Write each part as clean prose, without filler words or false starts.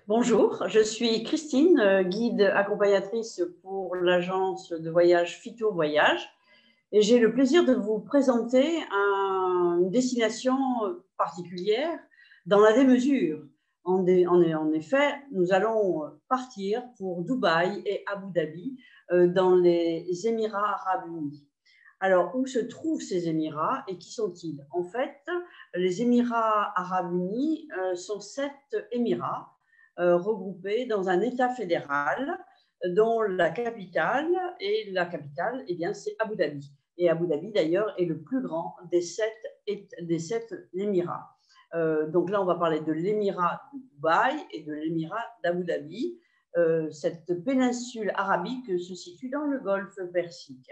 Bonjour, je suis Christine, guide accompagnatrice pour l'agence de voyage Phyto Voyage, et j'ai le plaisir de vous présenter une destination particulière dans la démesure. En effet, nous allons partir pour Dubaï et Abu Dhabi dans les Émirats arabes unis. Alors, où se trouvent ces Émirats et qui sont-ils? En fait, les Émirats arabes unis sont 7 Émirats regroupés dans un État fédéral dont la capitale, eh bien, c'est Abu Dhabi. Et Abu Dhabi, d'ailleurs, est le plus grand des sept Émirats. Donc là, on va parler de l'Émirat de Dubaï et de l'Émirat d'Abu Dhabi. Cette péninsule arabique se situe dans le golfe Persique.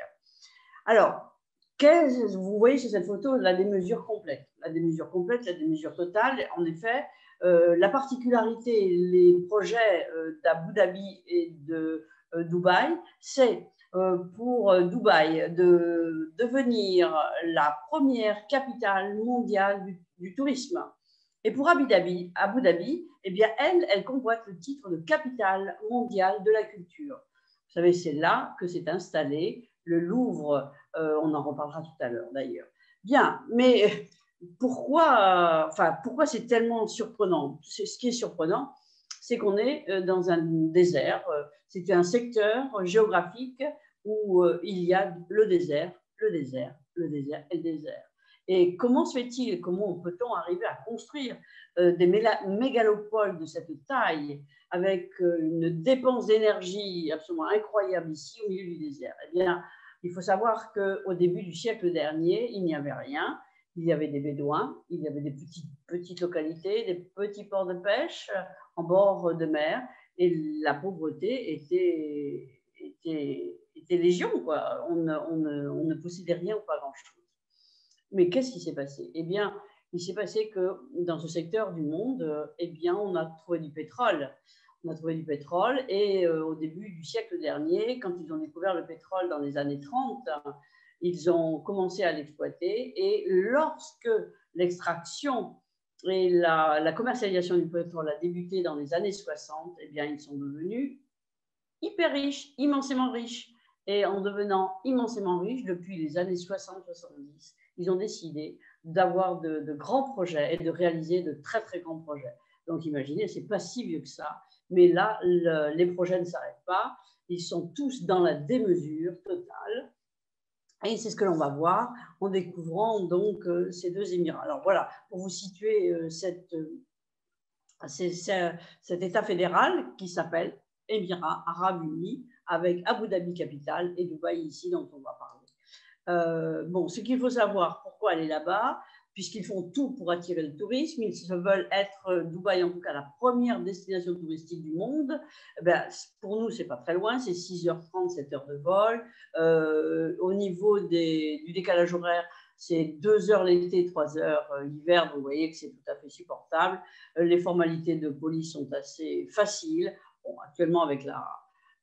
Alors, vous voyez sur cette photo la démesure complète. La démesure complète, la démesure totale. En effet, la particularité, les projets d'Abu Dhabi et de Dubaï, c'est pour Dubaï de devenir la première capitale mondiale du tourisme. Et pour Abu Dhabi, eh bien, elle convoite le titre de capitale mondiale de la culture. Vous savez, c'est là que s'est installé le Louvre. On en reparlera tout à l'heure d'ailleurs. Bien, mais pourquoi c'est tellement surprenant? Ce qui est surprenant, c'est qu'on est dans un désert. C'est un secteur géographique où il y a le désert, le désert, le désert et le désert. Et comment se fait-il, comment peut-on arriver à construire des mégalopoles de cette taille avec une dépense d'énergie absolument incroyable ici au milieu du désert? Eh bien, il faut savoir qu'au début du siècle dernier, il n'y avait rien. Il y avait des bédouins, il y avait des petites localités, des petits ports de pêche en bord de mer, et la pauvreté était légion, quoi. On ne possédait rien ou pas grand-chose. Mais qu'est-ce qui s'est passé? Eh bien, il s'est passé que dans ce secteur du monde, eh bien, on a trouvé du pétrole. On a trouvé du pétrole et au début du siècle dernier, quand ils ont découvert le pétrole dans les années 30, ils ont commencé à l'exploiter, et lorsque l'extraction et la commercialisation du pétrole a débuté dans les années 60, eh bien, ils sont devenus hyper riches, immensément riches. Et en devenant immensément riches depuis les années 60-70, ils ont décidé d'avoir de grands projets et de réaliser de très, très grands projets. Donc, imaginez, ce n'est pas si vieux que ça. Mais là, les projets ne s'arrêtent pas. Ils sont tous dans la démesure totale. Et c'est ce que l'on va voir en découvrant donc ces deux Émirats. Alors voilà, pour vous situer cet État fédéral qui s'appelle Émirats arabes unis, avec Abu Dhabi capitale et Dubaï ici dont on va parler. Bon, ce qu'il faut savoir, pourquoi aller là-bas, puisqu'ils font tout pour attirer le tourisme, ils se veulent être, Dubaï en tout cas, la première destination touristique du monde. Ben, pour nous, c'est pas très loin, c'est 6h30, 7 heures de vol. Au niveau du décalage horaire, c'est 2 heures l'été, 3 heures l'hiver, donc vous voyez que c'est tout à fait supportable. Les formalités de police sont assez faciles. Bon, actuellement, avec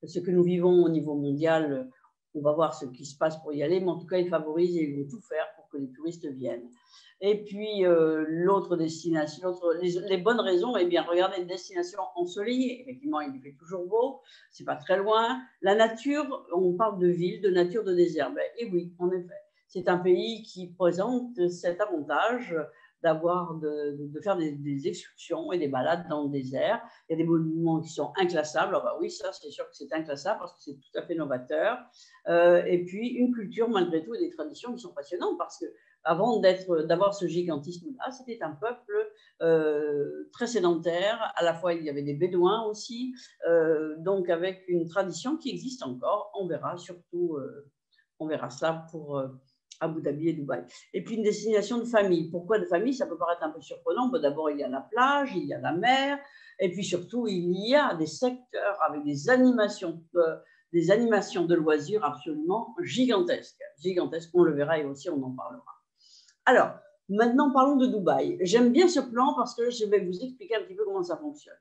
ce que nous vivons au niveau mondial, on va voir ce qui se passe pour y aller, mais en tout cas, ils favorisent et ils vont tout faire pour que les touristes viennent. Et puis, l'autre destination, les bonnes raisons, eh bien, regardez une destination ensoleillée. Effectivement, il fait toujours beau, c'est pas très loin. La nature, on parle de ville, de nature, de désert. Ben, et oui, en effet, c'est un pays qui présente cet avantage de faire des excursions et des balades dans le désert. Il y a des monuments qui sont inclassables. Alors, bah oui, ça, c'est sûr que c'est inclassable parce que c'est tout à fait novateur. Et puis, une culture, malgré tout, et des traditions qui sont passionnantes parce que avant d'avoir ce gigantisme-là, c'était un peuple très sédentaire. À la fois, il y avait des bédouins aussi, donc avec une tradition qui existe encore. On verra surtout, on verra ça pour Abu Dhabi et Dubaï. Et puis une destination de famille. Pourquoi de famille? Ça peut paraître un peu surprenant. Bon, d'abord, il y a la plage, il y a la mer, et puis surtout, il y a des secteurs avec des animations de loisirs absolument gigantesques. Gigantesques, on le verra et aussi on en parlera. Alors, maintenant, parlons de Dubaï. J'aime bien ce plan parce que je vais vous expliquer un petit peu comment ça fonctionne.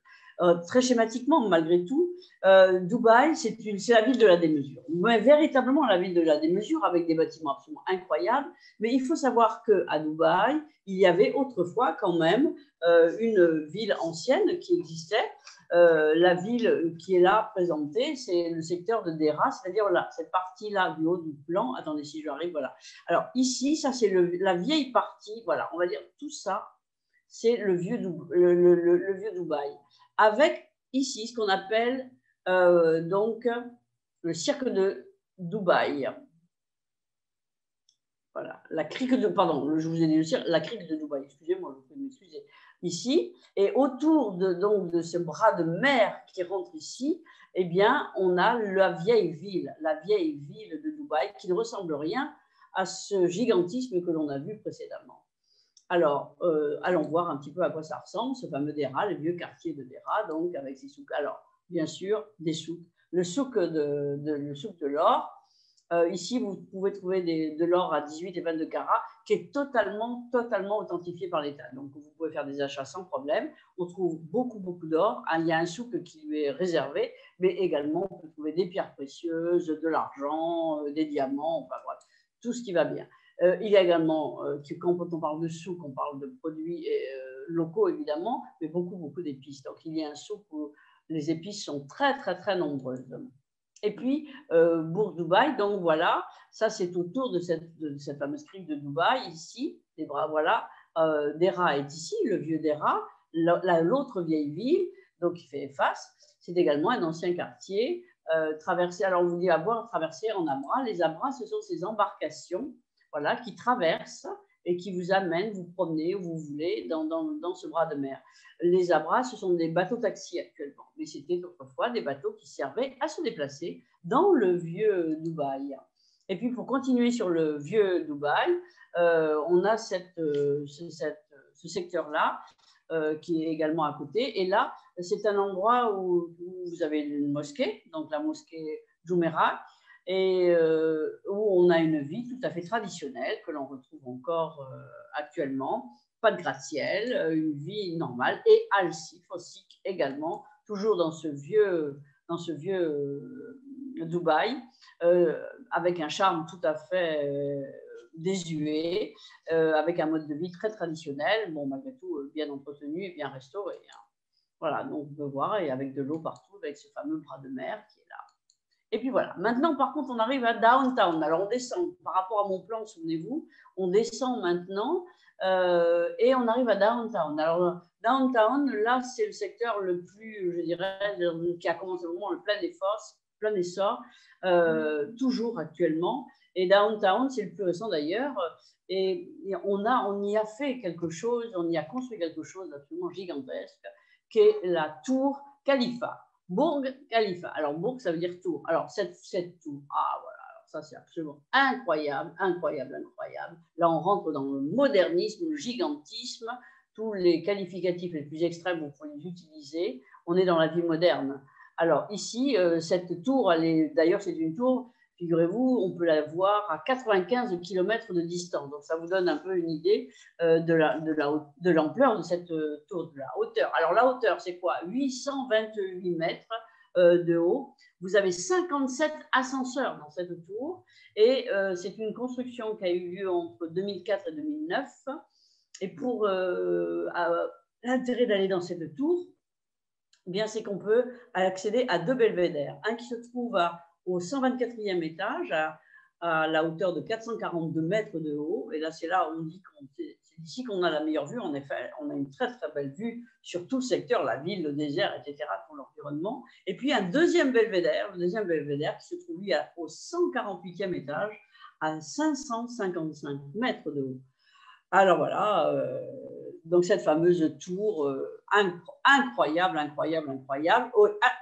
très schématiquement, malgré tout, Dubaï, c'est la ville de la démesure. Mais véritablement la ville de la démesure, avec des bâtiments absolument incroyables. Mais il faut savoir qu'à Dubaï, il y avait autrefois quand même une ville ancienne qui existait. La ville qui est là présentée, c'est le secteur de Dera, c'est-à-dire là, cette partie-là du haut du plan. Attendez, si j'arrive, voilà. Alors ici, ça c'est la vieille partie, voilà, on va dire tout ça, c'est le vieux Dubaï. Avec ici ce qu'on appelle donc le cirque de Dubaï. Voilà, la crique de, pardon, je vous ai dit le cirque, la crique de Dubaï, excusez-moi, je peux m'excuser. Ici, et autour donc, de ce bras de mer qui rentre ici, eh bien, on a la vieille ville de Dubaï qui ne ressemble rien à ce gigantisme que l'on a vu précédemment. Alors, allons voir un petit peu à quoi ça ressemble, ce fameux Dera, le vieux quartier de Dera, donc avec ses souks. Alors, bien sûr, des souks. Le souk de l'or. Ici, vous pouvez trouver de l'or à 18 et 22 carats qui est totalement authentifié par l'État. Donc, vous pouvez faire des achats sans problème. On trouve beaucoup d'or. Il y a un souk qui lui est réservé, mais également, on peut trouver des pierres précieuses, de l'argent, des diamants, enfin bref, tout ce qui va bien. Il y a également, quand on parle de souk, on parle de produits locaux, évidemment, mais beaucoup d'épices. Donc, il y a un souk où les épices sont très nombreuses. Et puis, Bourg Dubaï, donc voilà, ça c'est autour de cette fameuse crique de Dubaï, ici, les bras, voilà, Dera est ici, le vieux Dera, l'autre vieille ville, donc qui fait face, c'est également un ancien quartier, traversé, alors on vous dit à boire, traversé en abras. Les abras, ce sont ces embarcations, voilà, qui traversent et qui vous amènent, vous promener où vous voulez dans ce bras de mer. Les abras, ce sont des bateaux-taxis actuellement, mais c'était autrefois des bateaux qui servaient à se déplacer dans le vieux Dubaï. Et puis, pour continuer sur le vieux Dubaï, on a ce secteur-là qui est également à côté. Et là, c'est un endroit où vous avez une mosquée, donc la mosquée Jumeirah, et où on a une vie tout à fait traditionnelle que l'on retrouve encore actuellement. Pas de gratte-ciel, une vie normale, et Al-Sif aussi également, toujours dans ce vieux Dubaï, avec un charme tout à fait désuet, avec un mode de vie très traditionnel, bon, malgré tout bien entretenu et bien restauré. Hein. Voilà, donc on peut voir, et avec de l'eau partout, avec ce fameux bras de mer qui est là. Et puis voilà. Maintenant, par contre, on arrive à Downtown. Alors, on descend, par rapport à mon plan, souvenez-vous, on descend maintenant et on arrive à Downtown. Alors, Downtown, là, c'est le secteur le plus, je dirais, qui a commencé vraiment le plein essor, toujours actuellement. Et Downtown, c'est le plus récent d'ailleurs. Et on y a fait quelque chose, on y a construit quelque chose d'absolument gigantesque, qui est la tour Khalifa. Bourg Khalifa. Alors, Bourg, ça veut dire tour. Alors, cette tour, ah voilà, alors ça c'est absolument incroyable. Là, on rentre dans le modernisme, le gigantisme, tous les qualificatifs les plus extrêmes, vous pouvez les utiliser. On est dans la vie moderne. Alors, ici, cette tour, d'ailleurs, c'est une tour, figurez-vous, on peut la voir à 95 km de distance. Donc, ça vous donne un peu une idée de l'ampleur de cette tour, de la hauteur. Alors, la hauteur, c'est quoi? 828 mètres de haut. Vous avez 57 ascenseurs dans cette tour. Et c'est une construction qui a eu lieu entre 2004 et 2009. Et pour l'intérêt d'aller dans cette tour, eh bien, c'est qu'on peut accéder à deux belvédères. Un qui se trouve au 124e étage, à la hauteur de 442 mètres de haut. Et là, c'est là où on dit que c'est d'ici qu'on a la meilleure vue. En effet, on a une très belle vue sur tout le secteur, la ville, le désert, etc., pour l'environnement. Et puis, un deuxième belvédère, le deuxième belvédère qui se trouve lui au 148e étage, à 555 mètres de haut. Alors voilà, donc cette fameuse tour incroyable.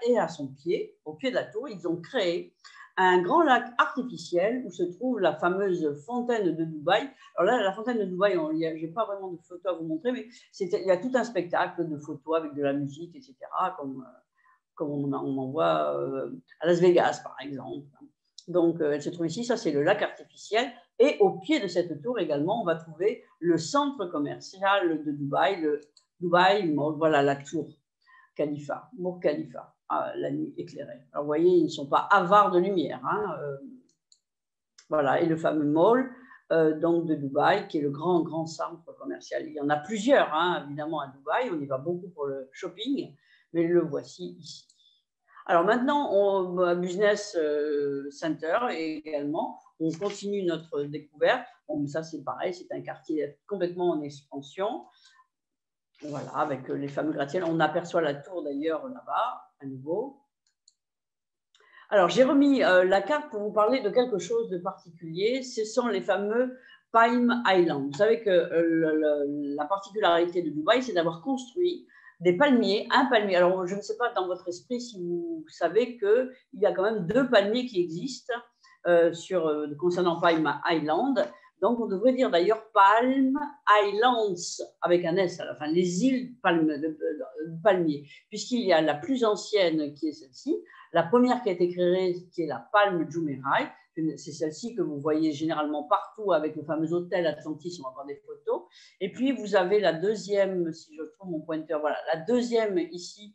Et à son pied, au pied de la tour, ils ont créé un grand lac artificiel où se trouve la fameuse fontaine de Dubaï. Alors là, la fontaine de Dubaï, je n'ai pas vraiment de photos à vous montrer, mais il y a tout un spectacle de photos avec de la musique, etc., comme on en voit à Las Vegas, par exemple. Donc, elle se trouve ici, ça c'est le lac artificiel. Et au pied de cette tour également, on va trouver le centre commercial de Dubaï, le Dubaï Mall, voilà la tour. Khalifa, Burj Khalifa, la nuit éclairée. Alors, vous voyez, ils ne sont pas avares de lumière. Hein, voilà, et le fameux mall donc de Dubaï, qui est le grand centre commercial. Il y en a plusieurs, hein, évidemment, à Dubaï. On y va beaucoup pour le shopping, mais le voici ici. Alors maintenant, Business Center également, on continue notre découverte. Bon, ça, c'est pareil, c'est un quartier complètement en expansion. Voilà, avec les fameux gratte-ciel. On aperçoit la tour d'ailleurs là-bas, à nouveau. Alors, j'ai remis la carte pour vous parler de quelque chose de particulier. Ce sont les fameux Palm Island. Vous savez que la particularité de Dubaï, c'est d'avoir construit des palmiers, un palmier. Alors, je ne sais pas dans votre esprit si vous savez qu'il y a quand même 2 palmiers qui existent concernant Palm Island. Donc, on devrait dire d'ailleurs Palm Islands avec un S à la fin, les îles palmiers, puisqu'il y a la plus ancienne qui est celle-ci, la première qui a été créée, qui est la Palm Jumeirah. C'est celle-ci que vous voyez généralement partout avec le fameux hôtel Atlantis, on va voir des photos. Et puis, vous avez la deuxième, si je trouve mon pointeur, voilà, la deuxième ici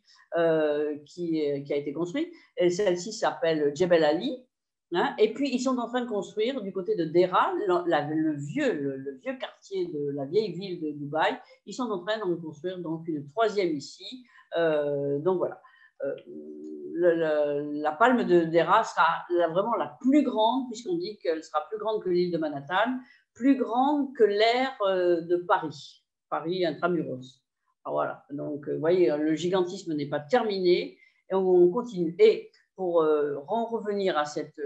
qui a été construite. Et celle-ci s'appelle Jebel Ali. Hein, et puis, ils sont en train de construire du côté de Deira, le vieux quartier de la vieille ville de Dubaï. Ils sont en train de construire donc une troisième ici. Donc voilà. La palme de Deira sera vraiment la plus grande, puisqu'on dit qu'elle sera plus grande que l'île de Manhattan, plus grande que l'aire de Paris, Paris intramuros. Alors voilà, donc vous voyez, le gigantisme n'est pas terminé et on continue. Et pour en revenir à cette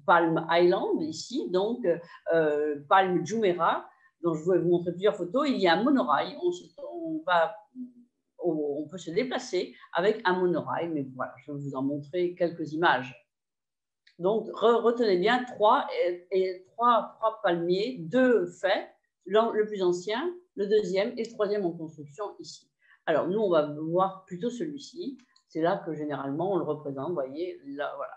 Palm Island ici, donc Palm Jumeirah, dont je vais vous montrer plusieurs photos, il y a un monorail, on peut se déplacer avec un monorail, mais voilà, je vais vous en montrer quelques images. Donc, retenez bien trois palmiers, 2 faits, le plus ancien, le deuxième et le troisième en construction ici. Alors, nous, on va voir plutôt celui-ci. C'est là que généralement, on le représente. Vous voyez, là, voilà.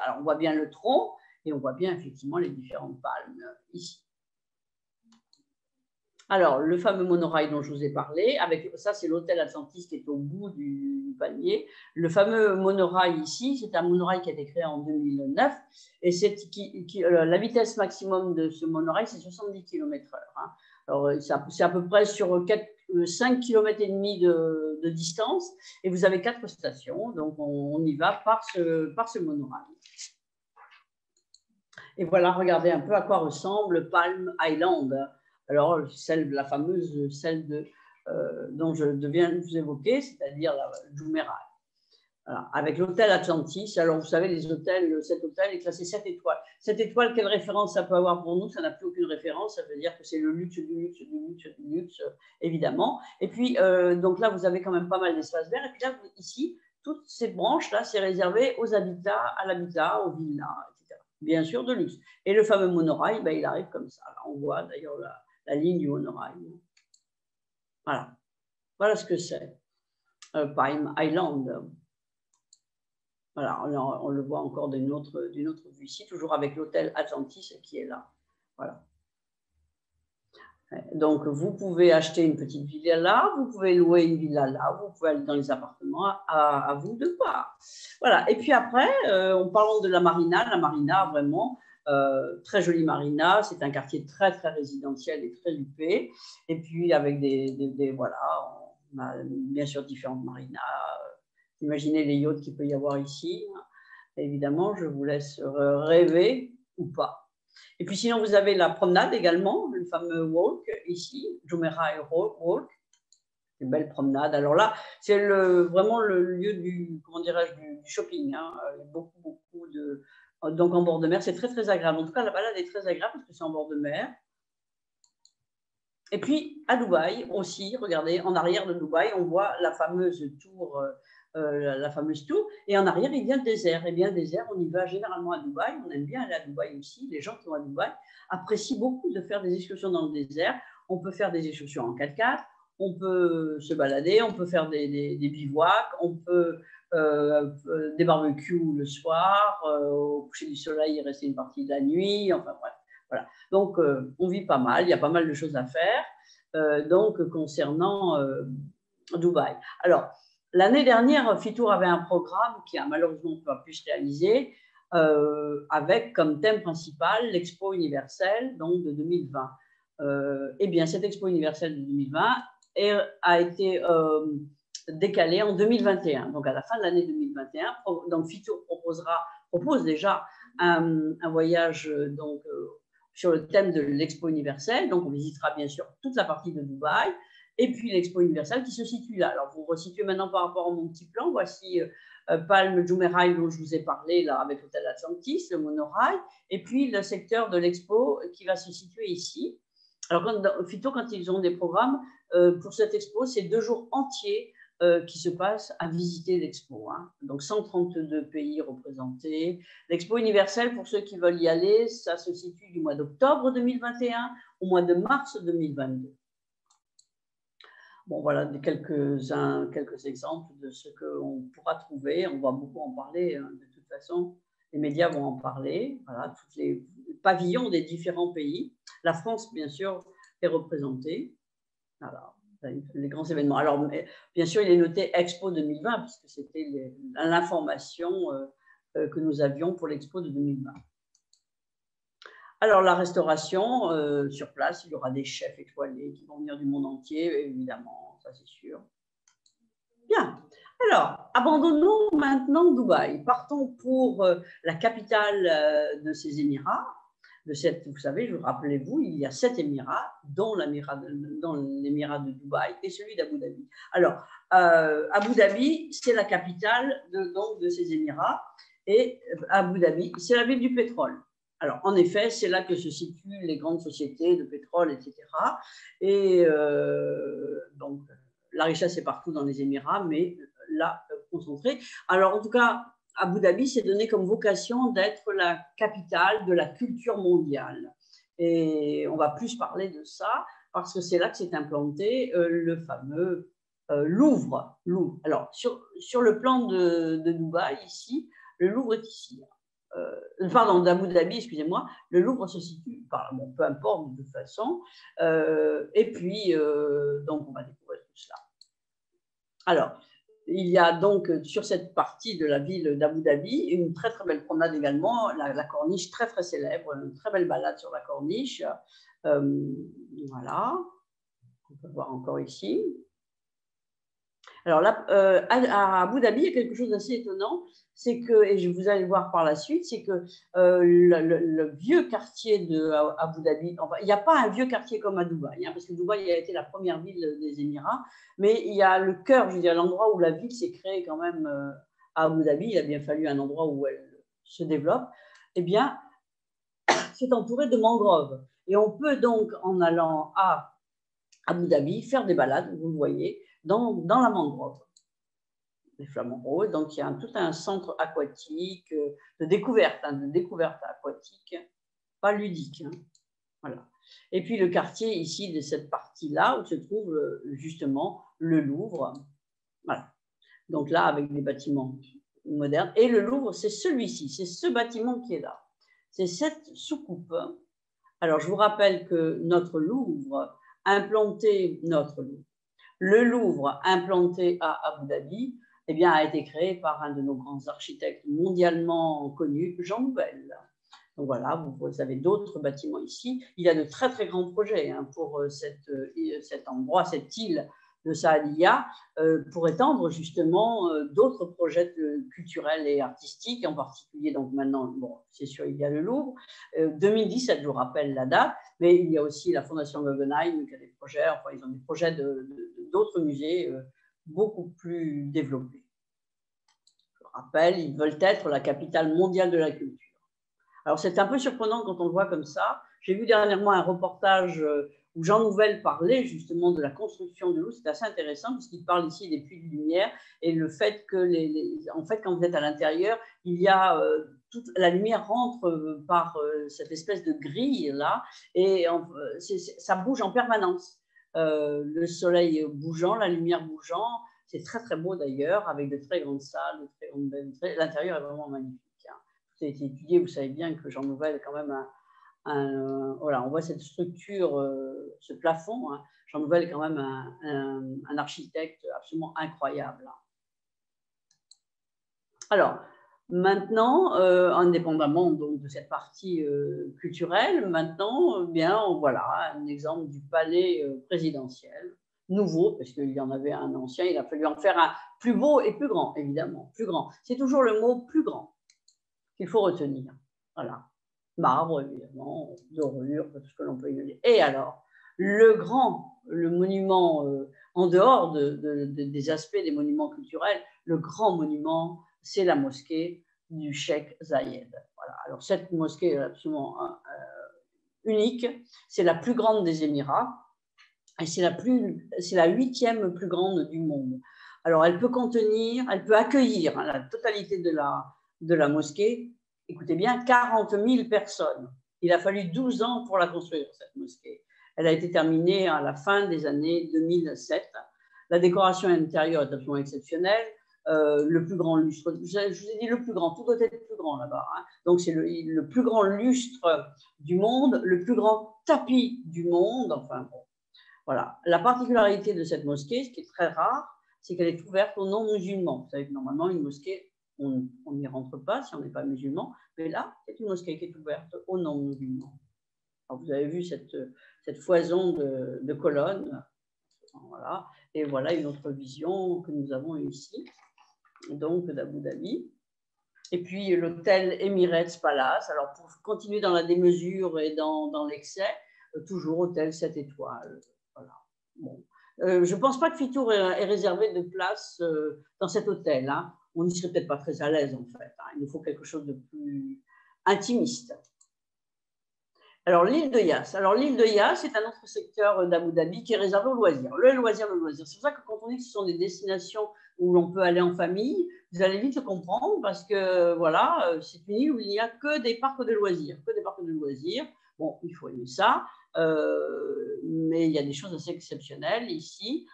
Alors, on voit bien le tronc et on voit bien effectivement les différentes palmes ici. Alors, le fameux monorail dont je vous ai parlé, ça c'est l'hôtel Atlantis qui est au bout du palmier. Le fameux monorail ici, c'est un monorail qui a été créé en 2009 et la vitesse maximum de ce monorail, c'est 70 km/h. Hein. Alors, c'est à peu près sur 5 km et demi de distance et vous avez 4 stations, donc on y va par ce monorail. Et voilà, regardez un peu à quoi ressemble Palm Island. Alors, la fameuse, dont je viens de vous évoquer, c'est-à-dire la Jumeirah. Voilà, avec l'hôtel Atlantis. Alors, vous savez, cet hôtel est classé 7 étoiles. 7 étoiles, quelle référence ça peut avoir pour nous? Ça n'a plus aucune référence. Ça veut dire que c'est le luxe du luxe du luxe du luxe, évidemment. Et puis, donc là, vous avez quand même pas mal d'espace vert. Et puis là, ici, toutes ces branches-là, c'est réservé aux habitats, à l'habitat, aux villas, etc. Bien sûr, de luxe. Et le fameux monorail, ben, il arrive comme ça. Là, on voit d'ailleurs la ligne du monorail. Voilà. Voilà ce que c'est. Palm Island. Voilà, on le voit encore d'une autre vue ici, toujours avec l'hôtel Atlantis qui est là. Voilà. Donc, vous pouvez acheter une petite villa là, vous pouvez louer une villa là, vous pouvez aller dans les appartements, à vous de voir. Voilà. Et puis après, en parlant de la marina, vraiment, très jolie marina, c'est un quartier très, très résidentiel et très huppé. Et puis, avec voilà, on a bien sûr différentes marinas. Imaginez les yachts qu'il peut y avoir ici. Évidemment, je vous laisse rêver ou pas. Et puis sinon, vous avez la promenade également, le fameux walk ici, Jumeirah Walk, une belle promenade. Alors là, c'est vraiment le lieu du shopping. Hein. Il y a beaucoup donc en bord de mer, c'est très très agréable. En tout cas, la balade est très agréable parce que c'est en bord de mer. Et puis à Dubaï aussi, regardez, en arrière de Dubaï, on voit la fameuse tour. Et en arrière, il y a le désert. Et bien, le désert, on y va généralement à Dubaï. On aime bien aller à Dubaï aussi. Les gens qui vont à Dubaï apprécient beaucoup de faire des excursions dans le désert. On peut faire des excursions en 4x4, on peut se balader, on peut faire des bivouacs, on peut des barbecues le soir, au coucher du soleil, y rester une partie de la nuit. Enfin bref, voilà. Donc, on vit pas mal. Il y a pas mal de choses à faire. Donc, concernant Dubaï. Alors, l'année dernière, Fitour avait un programme qui a malheureusement pas pu se réaliser, avec comme thème principal l'Expo universelle donc, de 2020. Eh bien, cette Expo universelle de 2020 a été décalée en 2021. Donc, à la fin de l'année 2021, donc Fitour propose déjà un voyage donc, sur le thème de l'Expo universelle. Donc, on visitera bien sûr toute la partie de Dubaï et puis l'Expo universelle qui se situe là. Alors, vous resituez maintenant par rapport à mon petit plan. Voici Palm Jumeirah dont je vous ai parlé là avec l'hôtel Atlantis, le monorail, et puis le secteur de l'Expo qui va se situer ici. Alors, quand ils ont des programmes pour cette expo, c'est 2 jours entiers qui se passent à visiter l'expo. Hein. Donc, 132 pays représentés. L'expo universelle, pour ceux qui veulent y aller, ça se situe du mois d'octobre 2021 au mois de mars 2022. Bon, voilà quelques exemples de ce qu'on pourra trouver. On va beaucoup en parler, hein, de toute façon. Les médias vont en parler. Voilà, tous les pavillons des différents pays. La France, bien sûr, est représentée. Voilà, les grands événements. Alors, bien sûr, il est noté Expo 2020, puisque c'était l'information que nous avions pour l'Expo de 2020. Alors, la restauration, sur place, il y aura des chefs étoilés qui vont venir du monde entier, évidemment, ça c'est sûr. Bien. Alors, abandonnons maintenant Dubaï. Partons pour la capitale de ces Émirats. Vous savez, rappelez-vous, il y a 7 Émirats, dont l'Émirat de Dubaï et celui d'Abu Dhabi. Alors, Abu Dhabi, c'est la capitale de ces Émirats, et Abu Dhabi, c'est la ville du pétrole. Alors, en effet, c'est là que se situent les grandes sociétés de pétrole, etc. Et donc, la richesse est partout dans les Émirats, mais là, concentrée. Alors, en tout cas, Abu Dhabi s'est donné comme vocation d'être la capitale de la culture mondiale. Et on va plus parler de ça parce que c'est là que s'est implanté le fameux Louvre. Alors, sur le plan de Dubaï, ici, le Louvre est ici. Pardon, d'Abu Dhabi, excusez-moi, le Louvre se situe, bon, peu importe de toute façon. Et puis, donc, on va découvrir tout cela. Alors, il y a donc sur cette partie de la ville d'Abu Dhabi une très très belle promenade également, la corniche très très célèbre, une très belle balade sur la corniche. Voilà, on peut voir encore ici. Alors là, à Abu Dhabi, il y a quelque chose d'assez étonnant, c'est que, et vous allez voir par la suite, c'est que le vieux quartier d'Abu Dhabi, enfin, il n'y a pas un vieux quartier comme à Dubaï, hein, parce que Dubaï a été la première ville des Émirats, mais il y a le cœur, je veux dire, l'endroit où la ville s'est créée quand même à Abu Dhabi, il a bien fallu un endroit où elle se développe, eh bien, c'est entouré de mangroves. Et on peut donc, en allant à Abu Dhabi, faire des balades, vous le voyez, dans la mangrove, les flamants roses. Donc, il y a tout un centre aquatique de découverte aquatique, pas ludique. Hein. Voilà. Et puis, le quartier ici, de cette partie-là, où se trouve justement le Louvre. Voilà. Donc là, avec des bâtiments modernes. Et le Louvre, c'est celui-ci, c'est ce bâtiment qui est là. C'est cette soucoupe. Alors, je vous rappelle que le Louvre implanté à Abu Dhabi, eh bien, a été créé par un de nos grands architectes mondialement connus, Jean Nouvel. Donc voilà, vous avez d'autres bâtiments ici. Il y a de très très grands projets hein, pour cet endroit, cette île de Saadiyya, pour étendre justement d'autres projets culturels et artistiques, en particulier, donc maintenant, bon, c'est sûr, il y a le Louvre. 2017, je vous rappelle la date, mais il y a aussi la Fondation Guggenheim qui a des projets, enfin, ils ont des projets d'autres musées beaucoup plus développés. Je rappelle, ils veulent être la capitale mondiale de la culture. Alors, c'est un peu surprenant quand on le voit comme ça. J'ai vu dernièrement un reportage où Jean Nouvel parlait justement de la construction de l'eau. C'est assez intéressant puisqu'il parle ici des puits de lumière et le fait que, en fait, quand vous êtes à l'intérieur, il y a toute la lumière rentre par cette espèce de grille là et ça bouge en permanence. Le soleil bougeant, la lumière bougeant. C'est très, très beau d'ailleurs avec de très grandes salles, de très grandes baies. L'intérieur est vraiment magnifique. A été étudié, vous savez bien que Jean Nouvel est quand même voilà, on voit cette structure, ce plafond. Hein. Jean Nouvel est quand même un architecte absolument incroyable. Alors, maintenant, indépendamment donc, de cette partie culturelle, maintenant, bien, voilà un exemple du palais présidentiel, nouveau, parce qu'il y en avait un ancien, il a fallu en faire un plus beau et plus grand, évidemment, plus grand. C'est toujours le mot plus grand qu'il faut retenir. Voilà. Marbre, évidemment, dorure, tout ce que l'on peut imaginer. Et alors, le monument, en dehors des aspects des monuments culturels, le grand monument, c'est la mosquée du Cheikh Zayed. Voilà. Alors, cette mosquée est absolument unique. C'est la plus grande des Émirats et c'est la 8e plus grande du monde. Alors, elle peut accueillir hein, la totalité de la mosquée. Écoutez bien, 40 000 personnes. Il a fallu 12 ans pour la construire, cette mosquée. Elle a été terminée à la fin des années 2007. La décoration intérieure est absolument exceptionnelle. Le plus grand lustre, je vous ai dit le plus grand, tout doit être plus grand là-bas. Hein. Donc, c'est le plus grand lustre du monde, le plus grand tapis du monde. Enfin, bon. Voilà. La particularité de cette mosquée, ce qui est très rare, c'est qu'elle est ouverte aux non-musulmans. Vous savez que normalement, une mosquée, on n'y rentre pas si on n'est pas musulman, mais là, c'est une mosquée qui est ouverte aux non-musulmans. Vous avez vu cette foison de colonnes, voilà. Et voilà une autre vision que nous avons ici, donc d'Abu Dhabi. Et puis l'hôtel Emirates Palace. Alors pour continuer dans la démesure et dans l'excès, toujours hôtel 7 étoiles. Voilà. Bon. Je ne pense pas que Fitour ait réservé de place dans cet hôtel. Hein. On n'y serait peut-être pas très à l'aise en fait. Hein. Il nous faut quelque chose de plus intimiste. Alors l'île de Yas. Alors l'île de Yas, c'est un autre secteur d'Abu Dhabi qui est réservé aux loisirs. Le loisir. C'est pour ça que quand on dit que ce sont des destinations où l'on peut aller en famille, vous allez vite le comprendre parce que voilà, c'est une île où il n'y a que des parcs de loisirs, Bon, il faut aimer ça, mais il y a des choses assez exceptionnelles ici.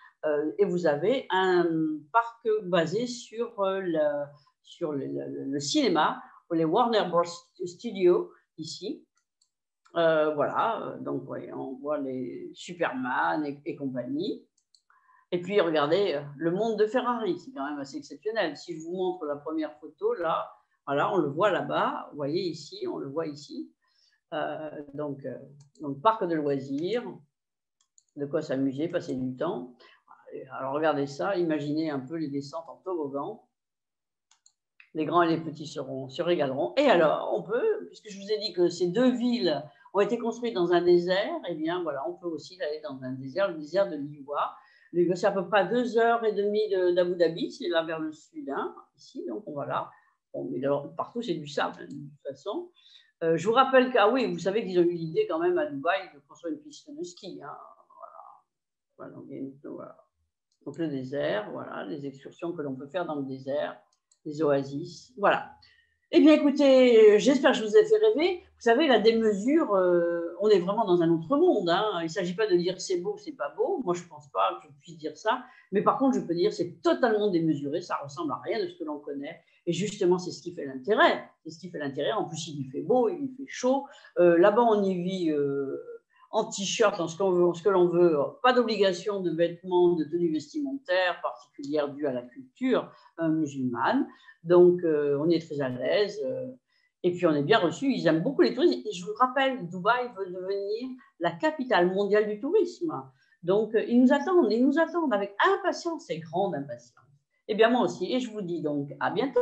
Et vous avez un parc basé sur le cinéma, les Warner Bros. Studios ici. Voilà, donc ouais, on voit les Superman et compagnie. Et puis, regardez, le monde de Ferrari, c'est quand même assez exceptionnel. Si je vous montre la première photo, là, voilà, on le voit là-bas. Vous voyez ici, on le voit ici. Donc, parc de loisirs, de quoi s'amuser, passer du temps. Alors, regardez ça, imaginez un peu les descentes en toboggan. Les grands et les petits se régaleront. Et alors, on peut, puisque je vous ai dit que ces deux villes ont été construites dans un désert, eh bien, voilà, on peut aussi aller dans un désert, le désert de Liwa. C'est à peu près 2h30 d'Abu Dhabi, c'est là vers le sud, hein, ici, donc voilà. Bon, mais partout, c'est du sable, hein, de toute façon. Je vous rappelle oui, vous savez qu'ils ont eu l'idée quand même à Dubaï de construire une piste de ski. Hein, voilà. Voilà. Donc le désert, voilà, les excursions que l'on peut faire dans le désert, les oasis, voilà. Eh bien, écoutez, j'espère que je vous ai fait rêver. Vous savez, la démesure, on est vraiment dans un autre monde. Hein. Il ne s'agit pas de dire c'est beau, c'est pas beau. Moi, je ne pense pas que je puisse dire ça. Mais par contre, je peux dire c'est totalement démesuré. Ça ressemble à rien de ce que l'on connaît. Et justement, c'est ce qui fait l'intérêt. C'est ce qui fait l'intérêt. En plus, il fait beau, il fait chaud. Là-bas, on y vit en t-shirt, en ce que l'on veut. Pas d'obligation de vêtements, de tenue vestimentaire particulière due à la culture musulmane. Donc, on est très à l'aise. Et puis, on est bien reçu. Ils aiment beaucoup les touristes. Et je vous rappelle, Dubaï veut devenir la capitale mondiale du tourisme. Donc, ils nous attendent avec impatience et grande impatience. Eh bien, moi aussi. Et je vous dis donc à bientôt.